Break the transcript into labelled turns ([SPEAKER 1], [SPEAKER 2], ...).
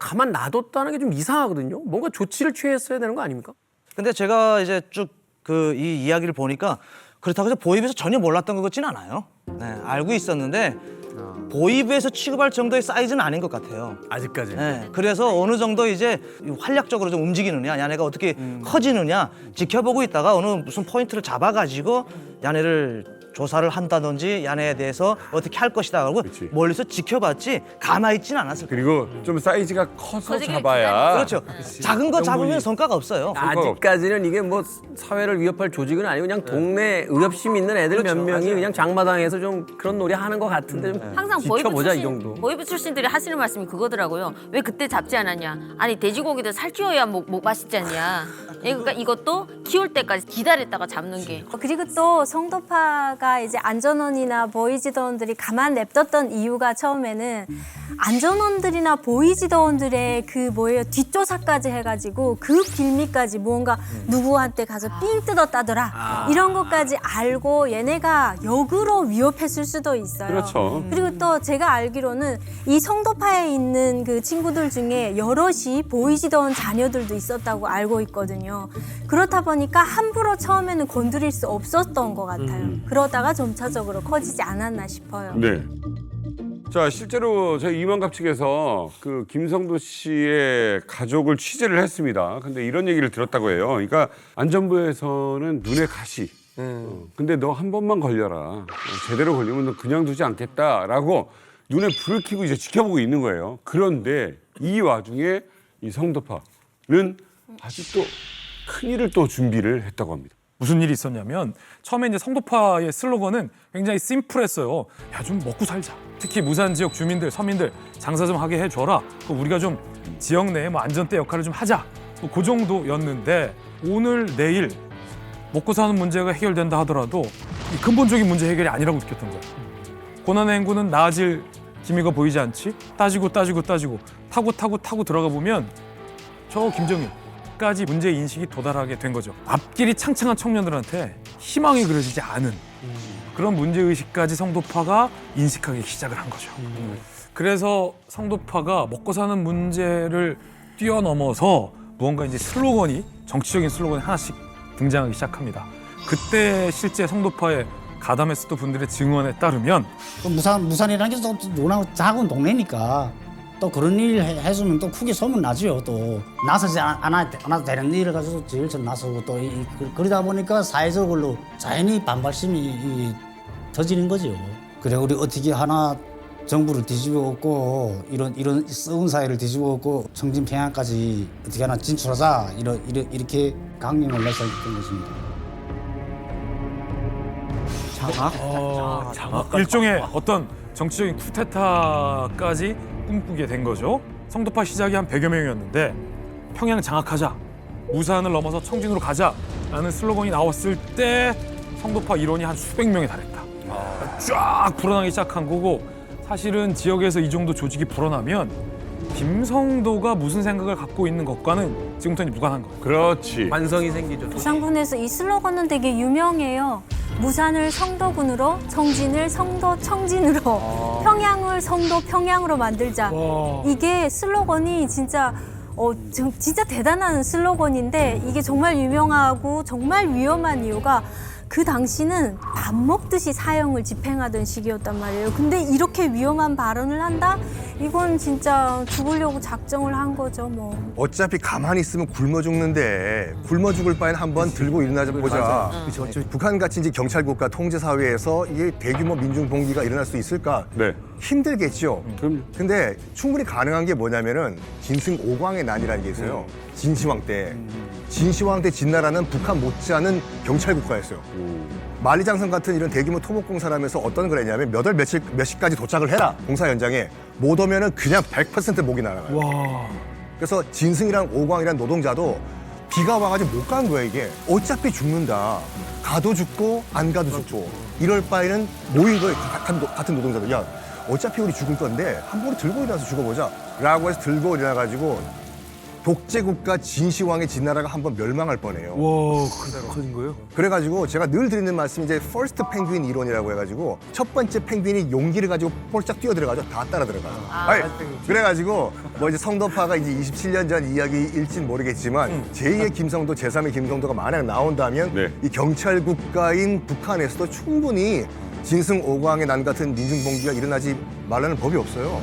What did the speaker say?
[SPEAKER 1] 가만 놔뒀다는 게 좀 이상하거든요. 뭔가 조치를 취했어야 되는 거 아닙니까?
[SPEAKER 2] 근데 제가 이제 쭉 이 이야기를 보니까 그렇다고 해서 보이부에서 전혀 몰랐던 것 같지는 않아요. 네, 알고 있었는데 보이부에서 취급할 정도의 사이즈는 아닌 것 같아요.
[SPEAKER 1] 아직까지.
[SPEAKER 2] 네, 그래서 어느 정도 이제 활약적으로 좀 움직이느냐, 야네가 어떻게 커지느냐 지켜보고 있다가 어느 무슨 포인트를 잡아가지고 야네를 조사를 한다든지 야네에 대해서 어떻게 할 것이다 하고
[SPEAKER 3] 그치.
[SPEAKER 2] 멀리서 지켜봤지 가만히 있지는 않았을 거예요.
[SPEAKER 3] 그리고 좀 사이즈가 커서
[SPEAKER 4] 커지길
[SPEAKER 3] 잡아야.
[SPEAKER 2] 그렇죠. 작은 거 잡으면 성과가 없어요.
[SPEAKER 1] 아직까지는 이게 뭐 사회를 위협할 조직은 아니고 그냥 동네 의협심 있는 애들 몇 명이 그냥 장마당에서 좀 그런 놀이 하는 것 같은데 좀
[SPEAKER 4] 항상 보이부
[SPEAKER 1] 지켜보자 이
[SPEAKER 4] 출신,
[SPEAKER 1] 정도.
[SPEAKER 4] 보이부 출신들이 하시는 말씀이 그거더라고요. 왜 그때 잡지 않았냐? 아니 돼지고기도 살 키워야 목 맛있지 않냐? 그러니까 이것도 키울 때까지 기다렸다가 잡는 게.
[SPEAKER 5] 그리고 또 성도파가 이제 안전원이나 보이지더원들이 가만 냅뒀던 이유가 처음에는 안전원들이나 보이지더원들의 그 뭐예요 뒷조사까지 해가지고 그 빌미까지 뭔가 누구한테 가서 삥 뜯었다더라 이런 것까지 알고 얘네가 역으로 위협했을 수도 있어요.
[SPEAKER 3] 그렇죠.
[SPEAKER 5] 그리고 또 제가 알기로는 이 성도파에 있는 그 친구들 중에 여럿이 보이지더원 자녀들도 있었다고 알고 있거든요. 그렇다 보니까 함부로 처음에는 건드릴 수 없었던 것 같아요. 그러다가 점차적으로 커지지 않았나 싶어요.
[SPEAKER 3] 네. 자, 실제로 저희 이만갑 측에서 그 김성도 씨의 가족을 취재를 했습니다. 근데 이런 얘기를 들었다고 해요. 그러니까 안전부에서는 눈에 가시. 근데 너 한 번만 걸려라. 제대로 걸리면 너 그냥 두지 않겠다라고 눈에 불을 켜고 이제 지켜보고 있는 거예요. 그런데 이 와중에 이 성도파는 아주 또 큰일을 또 준비를 했다고 합니다.
[SPEAKER 6] 무슨 일이 있었냐면 처음에 이제 성도파의 슬로건은 굉장히 심플했어요. 야, 좀 먹고 살자. 특히 무산 지역 주민들, 서민들 장사 좀 하게 해줘라. 또 우리가 좀 지역 내에 뭐 안전대 역할을 좀 하자. 또 그 정도였는데 오늘 내일 먹고 사는 문제가 해결된다 하더라도 이 근본적인 문제 해결이 아니라고 느꼈던 거예요. 고난의 행군은 나아질 기미가 보이지 않지? 따지고 타고 들어가 보면 저 김정일까지 문제 인식이 도달하게 된 거죠. 앞길이 창창한 청년들한테 희망이 그려지지 않은 그런 문제의식까지 성도파가 인식하기 시작을 한 거죠. 그래서 성도파가 먹고 사는 문제를 뛰어넘어서 무언가 이제 슬로건이 정치적인 슬로건이 하나씩 등장하기 시작합니다. 그때 실제 성도파의 가담했었던 분들의 증언에 따르면
[SPEAKER 7] 또 무산이라는 게 또 워낙 작은 동네니까 또 그런 일 해주면 또 크게 소문 나죠. 또 나서지 않아도 되는 일을 가지고 제일 전 나서고 또 그러다 보니까 사회적으로 자연히 반발심이 터지는 거죠. 그래 우리 어떻게 하나 정부를 뒤집어 엎고 이런 썩은 사회를 뒤집어 엎고 청진 평양까지 어떻게 하나 진출하자 이렇게 강령을 내서 했던 것입니다.
[SPEAKER 6] 일종의 어떤 정치적인 쿠데타까지 꿈꾸게 된 거죠. 성도파 시작이 한 100여 명이었는데 평양 장악하자, 무산을 넘어서 청진으로 가자라는 슬로건이 나왔을 때 성도파 일원이 한 수백 명에 달했다. 쫙 불어나기 시작한 거고 사실은 지역에서 이 정도 조직이 불어나면 김성도가 무슨 생각을 갖고 있는 것과는 지금부터는 무관한 거예요.
[SPEAKER 3] 그렇지.
[SPEAKER 1] 완성이 생기죠.
[SPEAKER 5] 부산군에서 이 슬로건은 되게 유명해요. 무산을 성도군으로, 청진을 성도 청진으로, 평양을 성도 평양으로 만들자. 이게 슬로건이 진짜 진짜 대단한 슬로건인데 이게 정말 유명하고 정말 위험한 이유가 그 당시는 밥 먹듯이 사형을 집행하던 시기였단 말이에요. 근데 이렇게 위험한 발언을 한다? 이건 진짜 죽으려고 작정을 한 거죠, 뭐.
[SPEAKER 8] 어차피 가만히 있으면 굶어 죽는데 굶어 죽을 바엔 한번 들고 일어나자 보자. 북한같이 이제 경찰국가 통제 사회에서 이게 대규모 민중 봉기가 일어날 수 있을까?
[SPEAKER 3] 네.
[SPEAKER 8] 힘들겠죠.
[SPEAKER 3] 그럼요.
[SPEAKER 8] 근데 충분히 가능한 게 뭐냐면은 진승 오광의 난이라는 게 있어요. 진시황 때. 진시황 때 진나라는 북한 못지않은 경찰국가였어요. 만리장성 같은 이런 대규모 토목공사를 하면서 어떤 걸 했냐면 몇 시까지 도착을 해라. 공사 현장에. 못 오면은 그냥 100% 목이 날아가요. 그래서 진승이랑 오광이란 노동자도 비가 와가지고 못 간 거야, 이게. 어차피 죽는다. 가도 죽고 안 가도 죽고. 이럴 바에는 모인 거예요, 같은 노동자들. 야, 어차피 우리 죽을 건데 한 번에 들고 일어나서 죽어보자. 라고 해서 들고 일어나가지고 독재 국가 진시황의 진나라가 한번 멸망할 뻔해요.
[SPEAKER 6] 와, 그런 거예요?
[SPEAKER 8] 그래가지고 제가 늘 드리는 말씀이 이제 퍼스트 펭귄 이론이라고 해가지고 첫 번째 펭귄이 용기를 가지고 폴짝 뛰어들어가지고 다 따라 들어가요. 아니, 그래가지고 뭐 이제 성도파가 이제 27년 전 이야기일진 모르겠지만 제2의 김성도, 제3의 김성도가 만약 나온다면
[SPEAKER 3] 네.
[SPEAKER 8] 이 경찰 국가인 북한에서도 충분히 진승 오광의 난 같은 민중봉기가 일어나지 말라는 법이 없어요.